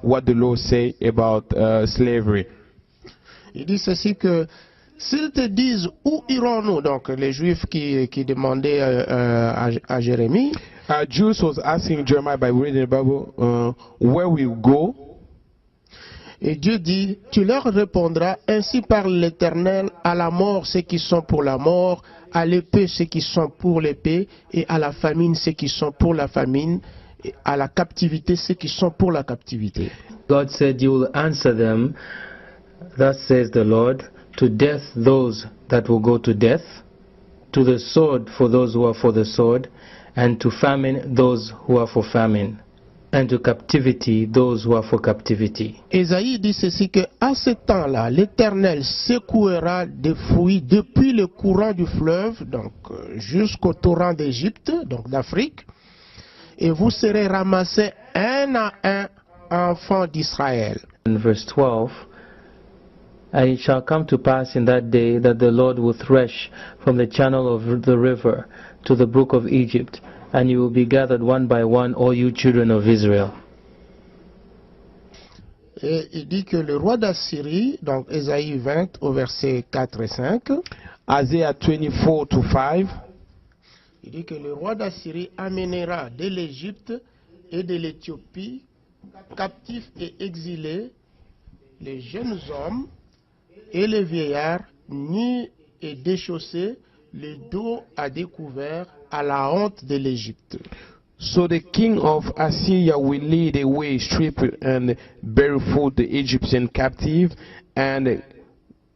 what the law say about slavery. Il dit ceci que s'ils te disent où irons-nous, donc les Juifs qui demandaient à Jérémie, Jews was asking Jeremiah by reading the Bible, where we go. Et Dieu dit, tu leur répondras, ainsi parle l'Éternel, à la mort ceux qui sont pour la mort, à l'épée ceux qui sont pour l'épée, et à la famine ceux qui sont pour la famine, et à la captivité ceux qui sont pour la captivité. God said, you will answer them, thus says the Lord, to death those that will go to death, to the sword for those who are for the sword, and to famine those who are for famine, and to captivity those who are for captivity. Ésaïe dit ceci que à ce temps-là, l'Éternel secouera des fruits depuis le courant du fleuve, donc jusqu'au torrent d'Égypte, donc d'Afrique, et vous serez ramassés un à un, enfants d'Israël. In verse 12, and it shall come to pass in that day that the Lord will thresh from the channel of the river to the brook of Egypt, and you will be gathered one by one, all you children of Israel. Et il dit que le roi d'Assyrie, donc Ésaïe 20 au verset 4 et 5, Isaiah 24:5, il dit que le roi d'Assyrie amènera de l'Égypte et de l'Éthiopie, captifs et exilés, les jeunes hommes et les vieillards, nus et déchaussés, le dos à découvert, à la honte de l'Égypte. So the king of Assyria will lead away stripped and barefoot the Egyptian captive and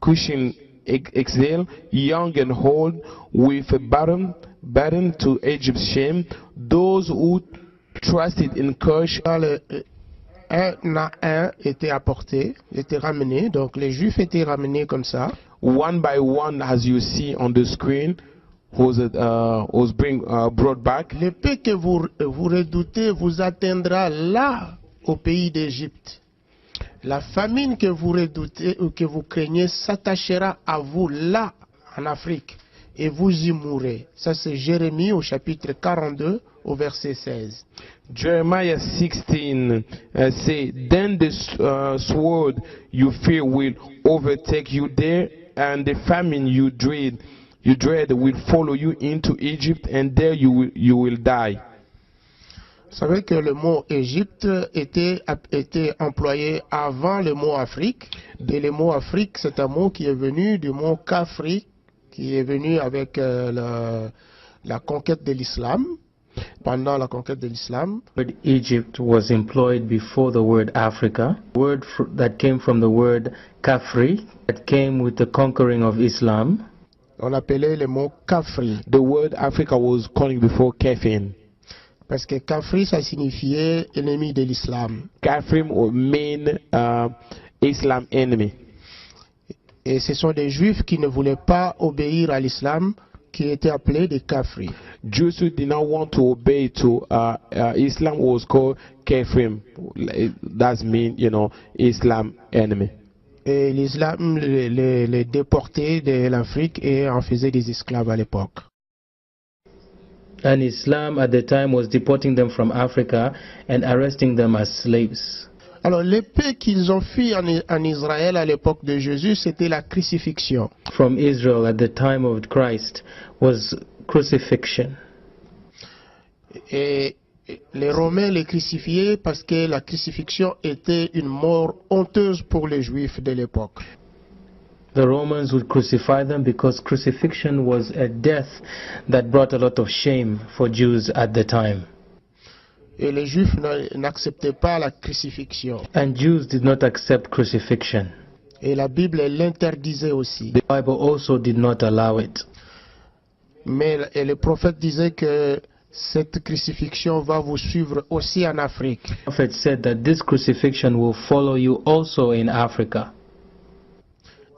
Cushan exile, young and old, with a burden to Egypt's shame. Those who trusted in Cush. Un à un était apporté, était ramené, donc les Juifs étaient ramenés comme ça. One by one, as you see on the screen, was brought back. L'épée que vous redoutez vous atteindra là, au pays d'Égypte. La famine que vous redoutez ou que vous craignez s'attachera à vous là, en Afrique, et vous y mourrez. Ça c'est Jérémie au chapitre 42, au verset 16. Jeremiah 16 say, then the sword you fear will overtake you there, and the famine you dread will follow you into Egypt, and there you will die. Vous savez que le mot Égypte était employé avant le mot Afrique. Et le mot Afrique, c'est un mot qui est venu du mot Kafri, qui est venu avec la conquête de l'islam. Pendant la conquête de l'islam, The word Egypt was employed before the word Africa. Word that came from the word Kafri, that came with the conquering of Islam. on appelait le mot Kafri. The word Africa was calling before Kafin. Parce que Kafri, ça signifiait ennemi de l'islam. Kafrim mean Islam enemy. Et ce sont des juifs qui ne voulaient pas obéir à l'islam, qui étaient appelés des Kafri. Jews who did not want to obey to Islam was called Kafrim. That mean, Islam enemy. Et l'islam les déportait de l'Afrique et en faisait des esclaves à l'époque. And Islam at the time was deporting them from Africa and arresting them as slaves. Alors l'épée qu'ils ont fui en Israël à l'époque de Jésus, c'était la crucifixion. From Israel at the time of Christ was crucifixion. Et les Romains les crucifiaient parce que la crucifixion était une mort honteuse pour les Juifs de l'époque. The Romans would crucify them because crucifixion was a death that brought a lot of shame for Jews at the time. Et les Juifs n'acceptaient pas la crucifixion. And Jews did not accept crucifixion. Et la Bible l'interdisait aussi. The Bible also did not allow it. Mais le prophète disait que cette crucifixion va vous suivre aussi en Afrique. The prophet said that this crucifixion will follow you also in Africa.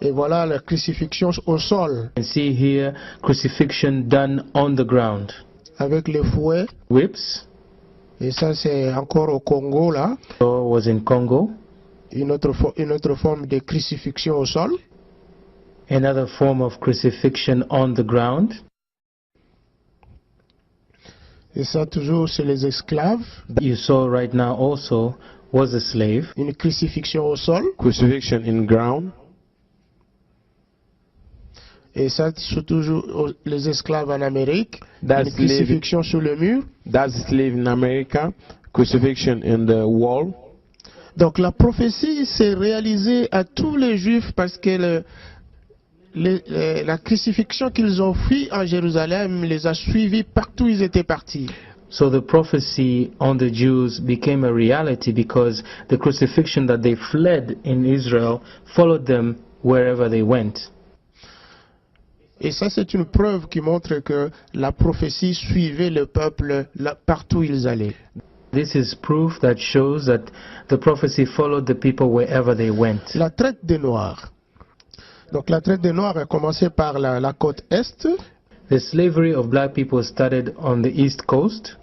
Et voilà la crucifixion au sol, And see here crucifixion done on the ground. avec les fouets. Whips. Et ça c'est encore au Congo là. So was in Congo. Une autre forme de crucifixion au sol. Another form of crucifixion on the ground. Et ça toujours c'est les esclaves. You saw right now also was a slave. une crucifixion au sol. crucifixion in ground. Et ça, c'est toujours les esclaves en Amérique. That's Une crucifixion sur le mur. That's slave in America, crucifixion in the wall. Donc la prophétie s'est réalisée à tous les Juifs parce que la crucifixion qu'ils ont fui en Jérusalem les a suivis partout où ils étaient partis. So the prophecy on the Jews became a reality because the crucifixion that they fled in Israel followed them wherever they went. Et ça, c'est une preuve qui montre que la prophétie suivait le peuple partout où ils allaient. This is proof that shows that the prophecy followed the people wherever they went. La traite des Noirs. Donc la traite des Noirs a commencé par la côte Est. The slavery of black people started on the east coast.